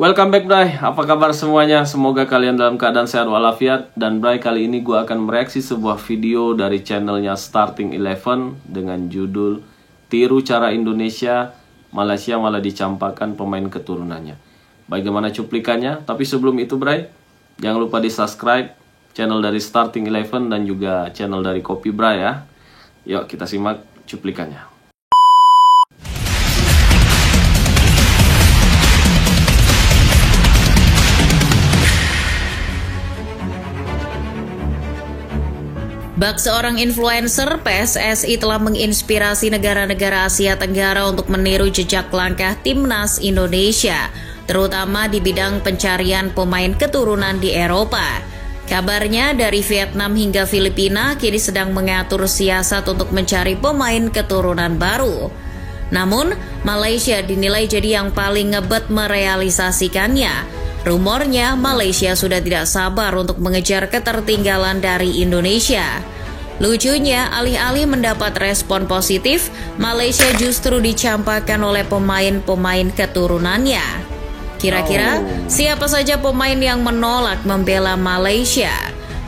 Welcome back Bray, apa kabar semuanya? Semoga kalian dalam keadaan sehat walafiat. Dan Bray, kali ini gue akan mereaksi sebuah video dari channelnya Starting 11 dengan judul Tiru Cara Indonesia, Malaysia malah dicampakkan pemain keturunannya. Bagaimana cuplikannya? Tapi sebelum itu Bray, jangan lupa di subscribe channel dari Starting 11 dan juga channel dari Kopi Bray ya. Yuk kita simak cuplikannya. Bak seorang influencer, PSSI telah menginspirasi negara-negara Asia Tenggara untuk meniru jejak langkah timnas Indonesia, terutama di bidang pencarian pemain keturunan di Eropa. Kabarnya dari Vietnam hingga Filipina kini sedang mengatur siasat untuk mencari pemain keturunan baru. Namun, Malaysia dinilai jadi yang paling ngebet merealisasikannya. Rumornya Malaysia sudah tidak sabar untuk mengejar ketertinggalan dari Indonesia. Lucunya, alih-alih mendapat respon positif, Malaysia justru dicampakkan oleh pemain-pemain keturunannya. Kira-kira siapa saja pemain yang menolak membela Malaysia?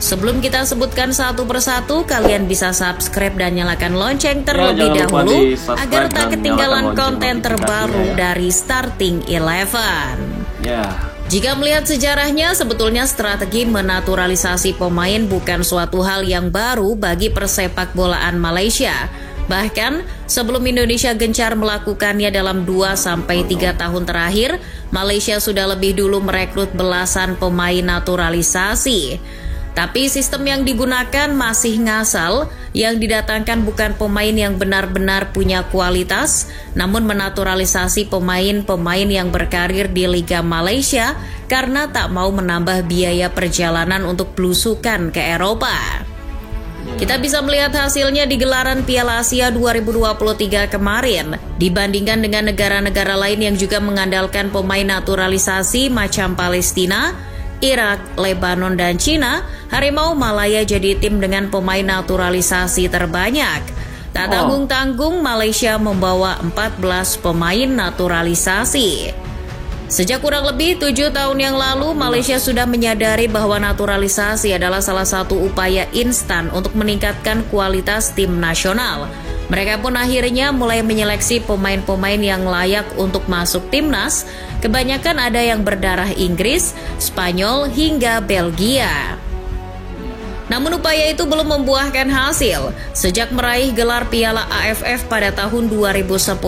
Sebelum kita sebutkan satu persatu, kalian bisa subscribe dan nyalakan lonceng terlebih dahulu agar tak ketinggalan konten terbaru dari Starting 11. Jika melihat sejarahnya, sebetulnya strategi menaturalisasi pemain bukan suatu hal yang baru bagi persepak bolaan Malaysia. Bahkan, sebelum Indonesia gencar melakukannya dalam 2-3 tahun terakhir, Malaysia sudah lebih dulu merekrut belasan pemain naturalisasi. Tapi sistem yang digunakan masih ngasal, yang didatangkan bukan pemain yang benar-benar punya kualitas, namun menaturalisasi pemain-pemain yang berkarir di Liga Malaysia karena tak mau menambah biaya perjalanan untuk belusukan ke Eropa. Kita bisa melihat hasilnya di gelaran Piala Asia 2023 kemarin. Dibandingkan dengan negara-negara lain yang juga mengandalkan pemain naturalisasi macam Palestina, Irak, Lebanon, dan Cina, Harimau Malaya jadi tim dengan pemain naturalisasi terbanyak. Tak tanggung-tanggung, Malaysia membawa 14 pemain naturalisasi. Sejak kurang lebih 7 tahun yang lalu, Malaysia sudah menyadari bahwa naturalisasi adalah salah satu upaya instan untuk meningkatkan kualitas tim nasional. Mereka pun akhirnya mulai menyeleksi pemain-pemain yang layak untuk masuk timnas. Kebanyakan ada yang berdarah Inggris, Spanyol, hingga Belgia. Namun upaya itu belum membuahkan hasil. Sejak meraih gelar Piala AFF pada tahun 2010,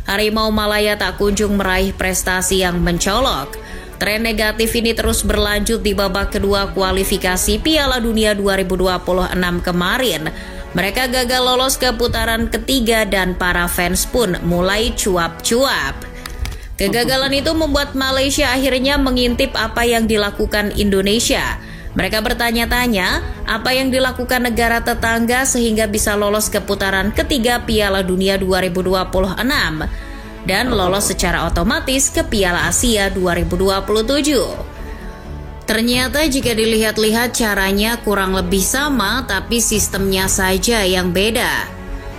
Harimau Malaya tak kunjung meraih prestasi yang mencolok. Tren negatif ini terus berlanjut di babak kedua kualifikasi Piala Dunia 2026 kemarin. Mereka gagal lolos ke putaran ketiga dan para fans pun mulai cuap-cuap. Kegagalan itu membuat Malaysia akhirnya mengintip apa yang dilakukan Indonesia. Mereka bertanya-tanya apa yang dilakukan negara tetangga sehingga bisa lolos ke putaran ketiga Piala Dunia 2026 dan lolos secara otomatis ke Piala Asia 2027. Ternyata jika dilihat-lihat caranya kurang lebih sama, tapi sistemnya saja yang beda.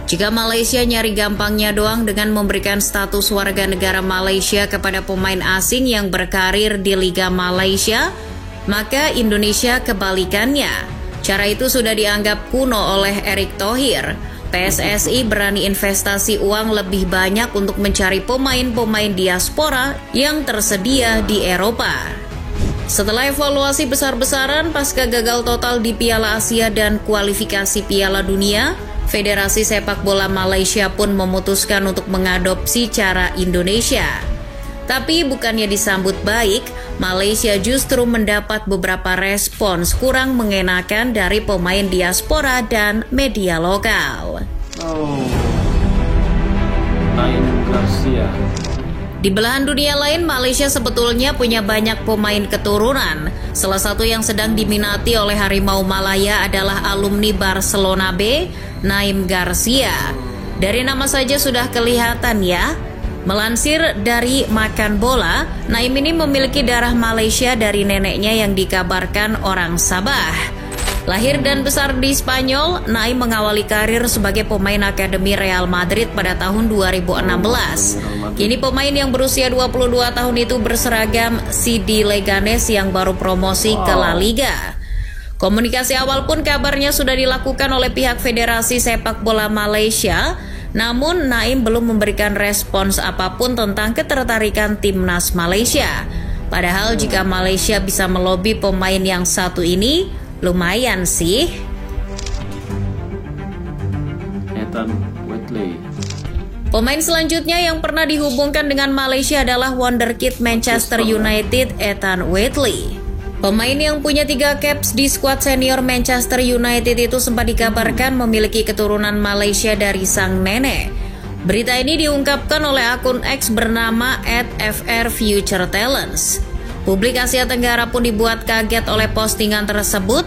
Jika Malaysia nyari gampangnya doang dengan memberikan status warga negara Malaysia kepada pemain asing yang berkarir di Liga Malaysia, maka Indonesia kebalikannya. Cara itu sudah dianggap kuno oleh Erick Thohir. PSSI berani investasi uang lebih banyak untuk mencari pemain-pemain diaspora yang tersedia di Eropa. Setelah evaluasi besar-besaran pasca gagal total di Piala Asia dan kualifikasi Piala Dunia, Federasi Sepak Bola Malaysia pun memutuskan untuk mengadopsi cara Indonesia. Tapi bukannya disambut baik, Malaysia justru mendapat beberapa respons kurang mengenakan dari pemain diaspora dan media lokal. Naim Garcia. Di belahan dunia lain, Malaysia sebetulnya punya banyak pemain keturunan. Salah satu yang sedang diminati oleh Harimau Malaya adalah alumni Barcelona B, Naim Garcia. Dari nama saja sudah kelihatan ya. Melansir dari Makan Bola, Naim ini memiliki darah Malaysia dari neneknya yang dikabarkan orang Sabah. Lahir dan besar di Spanyol, Naim mengawali karir sebagai pemain akademi Real Madrid pada tahun 2016. Kini pemain yang berusia 22 tahun itu berseragam CD Leganes yang baru promosi ke La Liga. Komunikasi awal pun kabarnya sudah dilakukan oleh pihak Federasi Sepak Bola Malaysia, namun Naim belum memberikan respons apapun tentang ketertarikan timnas Malaysia. Padahal jika Malaysia bisa melobi pemain yang satu ini, lumayan sih. Ethan Whitley. Pemain selanjutnya yang pernah dihubungkan dengan Malaysia adalah wonderkid Manchester United, Ethan Whitley. Pemain yang punya 3 caps di skuad senior Manchester United itu sempat dikabarkan memiliki keturunan Malaysia dari sang nenek. Berita ini diungkapkan oleh akun X bernama @FRFutureTalents. Publik Asia Tenggara pun dibuat kaget oleh postingan tersebut.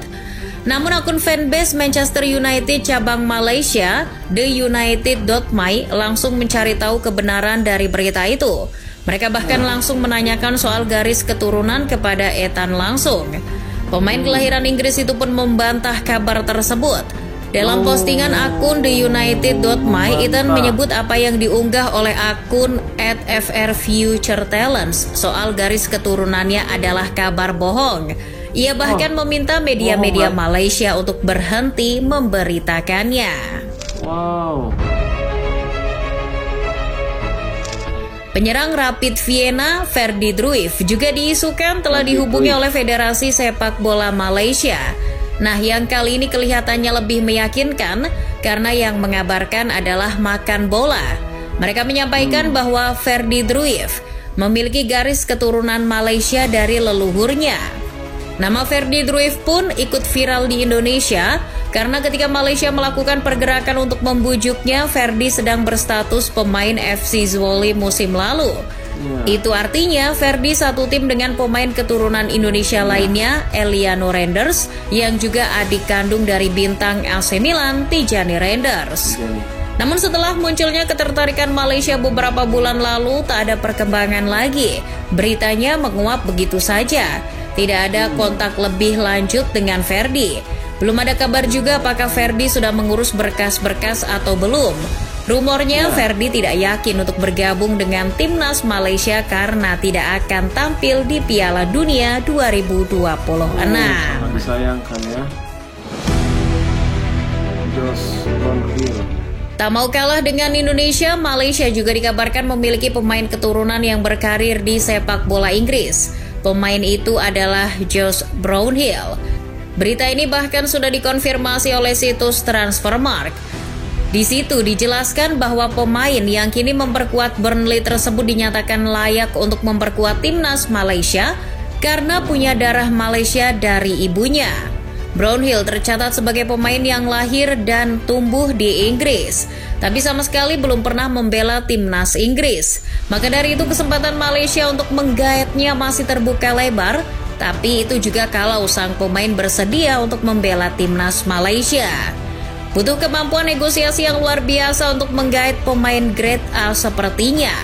Namun akun fanbase Manchester United cabang Malaysia, theunited.my, langsung mencari tahu kebenaran dari berita itu. Mereka bahkan langsung menanyakan soal garis keturunan kepada Ethan langsung. Pemain kelahiran Inggris itu pun membantah kabar tersebut. Dalam postingan akun theunited.my, Ethan menyebut apa yang diunggah oleh akun @FRFutureTalents soal garis keturunannya adalah kabar bohong. Ia bahkan meminta media-media Malaysia untuk berhenti memberitakannya. Wow. Penyerang Rapid Vienna, Ferdi Druif, juga diisukan telah dihubungi oleh Federasi Sepak Bola Malaysia. Nah, yang kali ini kelihatannya lebih meyakinkan karena yang mengabarkan adalah makan bola. Mereka menyampaikan bahwa Ferdi Druif memiliki garis keturunan Malaysia dari leluhurnya. Nama Ferdi Druif pun ikut viral di Indonesia karena ketika Malaysia melakukan pergerakan untuk membujuknya, Ferdi sedang berstatus pemain FC Zwolle musim lalu. Itu artinya Ferdi satu tim dengan pemain keturunan Indonesia lainnya, Eliano Renders, yang juga adik kandung dari bintang AC Milan, Tijani Renders. Namun setelah munculnya ketertarikan Malaysia beberapa bulan lalu, tak ada perkembangan lagi. Beritanya menguap begitu saja. Tidak ada kontak lebih lanjut dengan Ferdi. Belum ada kabar juga apakah Ferdi sudah mengurus berkas-berkas atau belum. Rumornya Ferdi tidak yakin untuk bergabung dengan timnas Malaysia karena tidak akan tampil di Piala Dunia 2026. Sangat disayangkan ya. Josh Brownhill. Tak mau kalah dengan Indonesia, Malaysia juga dikabarkan memiliki pemain keturunan yang berkarir di sepak bola Inggris. Pemain itu adalah Josh Brownhill. Berita ini bahkan sudah dikonfirmasi oleh situs Transfermarkt. Di situ dijelaskan bahwa pemain yang kini memperkuat Burnley tersebut dinyatakan layak untuk memperkuat timnas Malaysia karena punya darah Malaysia dari ibunya. Brownhill tercatat sebagai pemain yang lahir dan tumbuh di Inggris, tapi sama sekali belum pernah membela timnas Inggris. Maka dari itu kesempatan Malaysia untuk menggaetnya masih terbuka lebar, tapi itu juga kalau sang pemain bersedia untuk membela timnas Malaysia. Butuh kemampuan negosiasi yang luar biasa untuk menggaet pemain grade A sepertinya.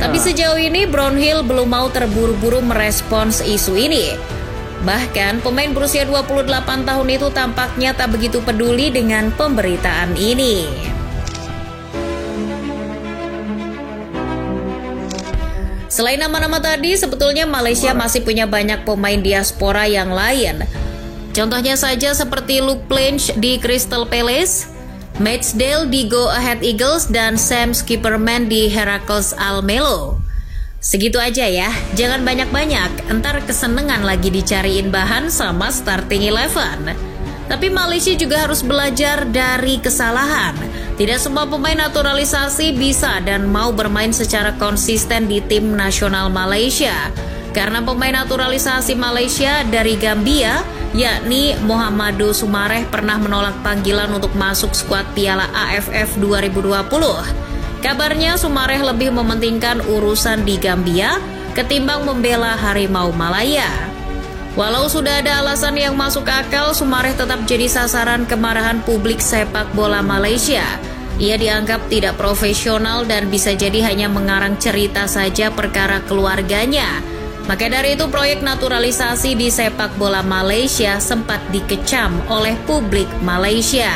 Tapi sejauh ini Brownhill belum mau terburu-buru merespons isu ini. Bahkan pemain berusia 28 tahun itu tampaknya tak begitu peduli dengan pemberitaan ini. Selain nama-nama tadi, sebetulnya Malaysia masih punya banyak pemain diaspora yang lain. Contohnya saja seperti Luke Plange di Crystal Palace, Matchdale di Go Ahead Eagles, dan Sam Skipperman di Heracles Almelo. Segitu aja ya, jangan banyak-banyak, entar kesenengan lagi dicariin bahan sama Starting 11. Tapi Malaysia juga harus belajar dari kesalahan. Tidak semua pemain naturalisasi bisa dan mau bermain secara konsisten di tim nasional Malaysia. Karena pemain naturalisasi Malaysia dari Gambia, yakni Mohamadu Sumareh, pernah menolak panggilan untuk masuk skuad Piala AFF 2020. Kabarnya Sumareh lebih mementingkan urusan di Gambia ketimbang membela Harimau Malaya. Walau sudah ada alasan yang masuk akal, Sumareh tetap jadi sasaran kemarahan publik sepak bola Malaysia. Ia dianggap tidak profesional dan bisa jadi hanya mengarang cerita saja perkara keluarganya. Maka dari itu proyek naturalisasi di sepak bola Malaysia sempat dikecam oleh publik Malaysia.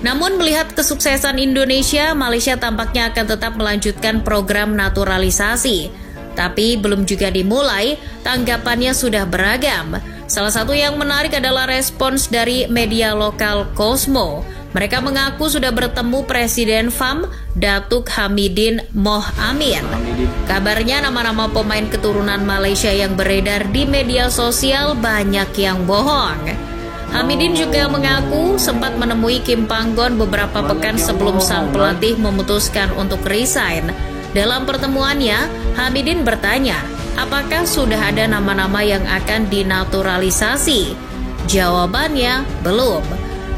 Namun melihat kesuksesan Indonesia, Malaysia tampaknya akan tetap melanjutkan program naturalisasi. Tapi belum juga dimulai, tanggapannya sudah beragam. Salah satu yang menarik adalah respons dari media lokal Cosmo. Mereka mengaku sudah bertemu Presiden FAM, Datuk Hamidin Moh Amin. Kabarnya nama-nama pemain keturunan Malaysia yang beredar di media sosial banyak yang bohong. Hamidin juga mengaku sempat menemui Kim Panggon beberapa pekan sebelum sang pelatih memutuskan untuk resign. Dalam pertemuannya, Hamidin bertanya, apakah sudah ada nama-nama yang akan dinaturalisasi? Jawabannya, belum.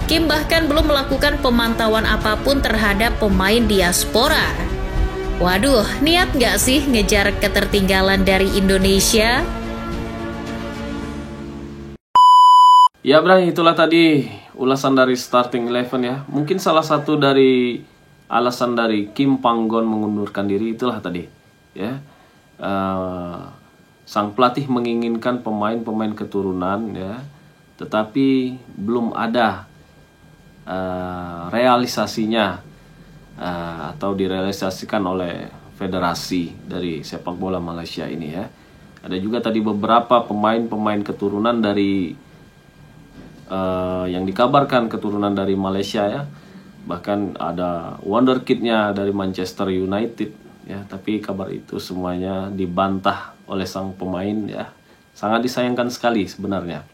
Kim bahkan belum melakukan pemantauan apapun terhadap pemain diaspora. Waduh, niat nggak sih ngejar ketertinggalan dari Indonesia? Ya Bray, itulah tadi ulasan dari Starting Eleven ya. Mungkin salah satu dari alasan dari Kim Panggon mengundurkan diri itulah tadi ya. Sang pelatih menginginkan pemain-pemain keturunan ya, tetapi belum ada realisasinya atau direalisasikan oleh federasi dari sepak bola Malaysia ini ya. Ada juga tadi beberapa pemain-pemain keturunan dari yang dikabarkan keturunan dari Malaysia ya. Bahkan ada wonderkidnya dari Manchester United ya, tapi kabar itu semuanya dibantah oleh sang pemain ya. Sangat disayangkan sekali sebenarnya.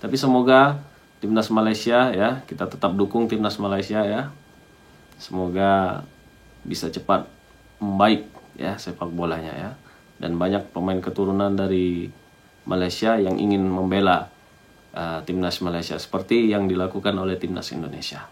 Tapi semoga timnas Malaysia ya, kita tetap dukung timnas Malaysia ya. Semoga bisa cepat membaik ya sepak bolanya ya. Dan banyak pemain keturunan dari Malaysia yang ingin membela timnas Malaysia seperti yang dilakukan oleh timnas Indonesia.